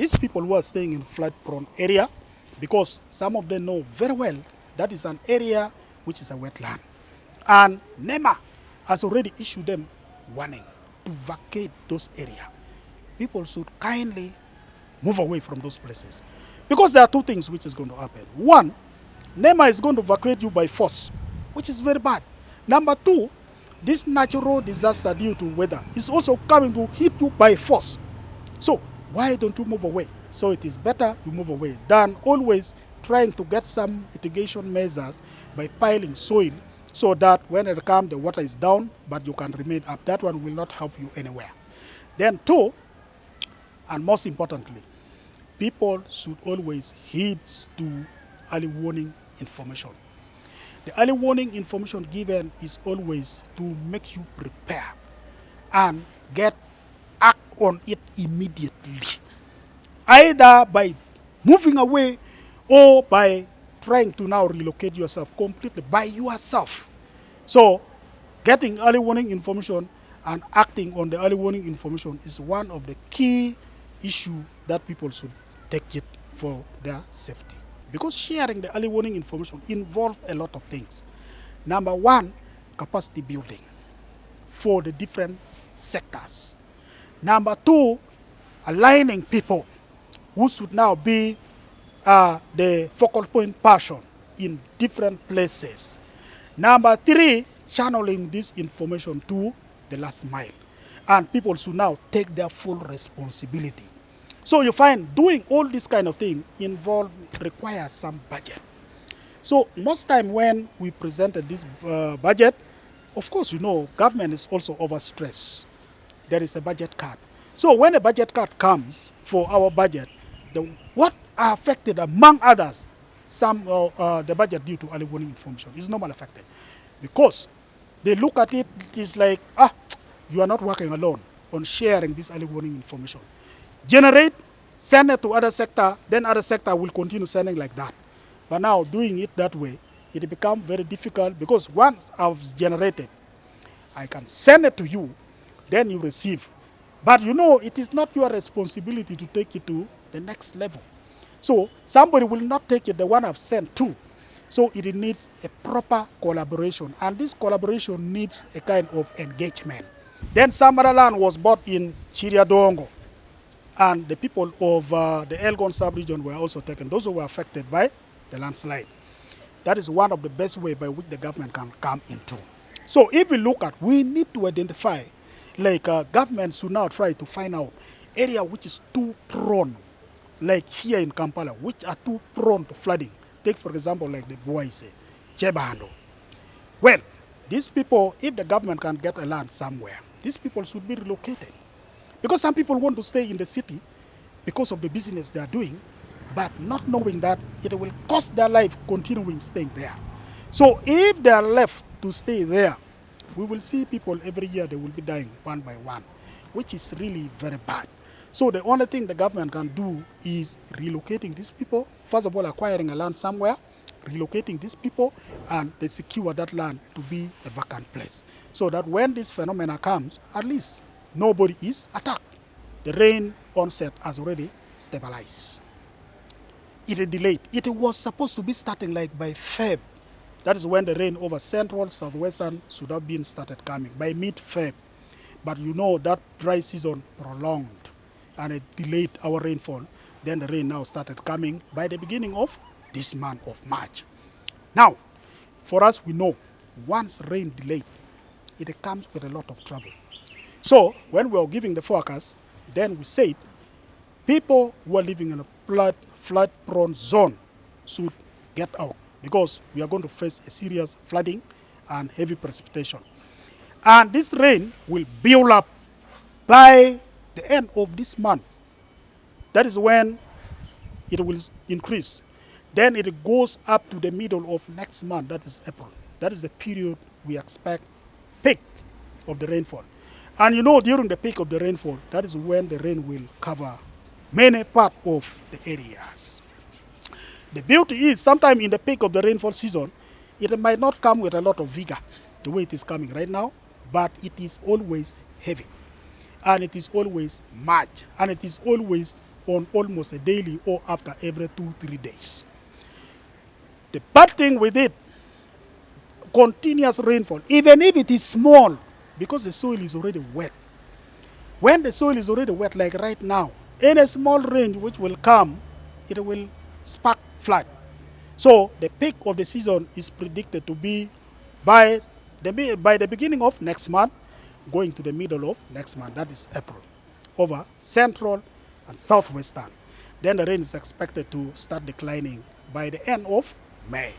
these people who are staying in flood-prone area, because some of them know very well that is an area which is a wetland. And NEMA has already issued them warning to vacate those areas. People should kindly move away from those places. Because there are two things which is going to happen. One, NEMA is going to evacuate you by force, which is very bad. Number two, this natural disaster due to weather is also coming to hit you by force. So why don't you move away? So it is better you move away than always trying to get some mitigation measures by piling soil so that when it comes, the water is down, but you can remain up. That one will not help you anywhere. Then two, and most importantly, people should always heed to early warning information. The early warning information given is always to make you prepare and act on it immediately, either by moving away or by trying to now relocate yourself completely by yourself. So getting early warning information and acting on the early warning information is one of the key issues that people should take it for their safety. Because sharing the early warning information involves a lot of things. Number one, capacity building for the different sectors. Number two, aligning people who should now be the focal point person in different places. Number three, channeling this information to the last mile. And people should now take their full responsibility. So you find doing all this kind of thing requires some budget. So most time when we presented this budget, of course, you know, government is also overstressed. There is a budget cut. So when a budget cut comes for our budget, what are affected among others, the budget due to early warning information is normally affected. Because they look at it, it is like, you are not working alone on sharing this early warning information. Generate, send it to other sector, then other sector will continue sending like that. But now doing it that way, it becomes very difficult because once I've generated, I can send it to you, then you receive. But you know, it is not your responsibility to take it to the next level. So somebody will not take it, the one I've sent to. So it needs a proper collaboration, and this collaboration needs a kind of engagement. Then Samaraland was bought in Chiriadongo, and the people of the Elgon sub-region were also taken, those who were affected by the landslide. That is one of the best ways by which the government can come into. So if we look at, we need to identify, like government should now try to find out area which is too prone, like here in Kampala, which are too prone to flooding. Take for example like the Boise, Chebando. Well, these people, if the government can get a land somewhere, these people should be relocated. Because some people want to stay in the city because of the business they are doing, but not knowing that it will cost their life continuing staying there. So if they are left to stay there, we will see people every year, they will be dying one by one, which is really very bad. So the only thing the government can do is relocating these people, first of all acquiring a land somewhere, relocating these people, and they secure that land to be a vacant place. So that when this phenomena comes, at least nobody is attacked. The rain onset has already stabilized. It is delayed. It was supposed to be starting like by Feb. That is when the rain over central, southwestern should have been started coming, by mid-Feb. But you know that dry season prolonged and it delayed our rainfall. Then the rain now started coming by the beginning of this month of March. Now, for us, we know once rain delayed, it comes with a lot of trouble. So when we were giving the forecast, then we said people who are living in a flood-prone zone should get out because we are going to face a serious flooding and heavy precipitation. And this rain will build up by the end of this month. That is when it will increase. Then it goes up to the middle of next month, that is April. That is the period we expect peak of the rainfall. And you know, during the peak of the rainfall, that is when the rain will cover many parts of the areas. The beauty is, sometime in the peak of the rainfall season, it might not come with a lot of vigor, the way it is coming right now, but it is always heavy. And it is always much, and it is always on almost a daily or after every 2-3 days. The bad thing with it, continuous rainfall, even if it is small, because the soil is already wet. When the soil is already wet, like right now, any small rain which will come, it will spark flood. So the peak of the season is predicted to be by the beginning of next month, going to the middle of next month, that is April, over central and southwestern. Then the rain is expected to start declining by the end of May.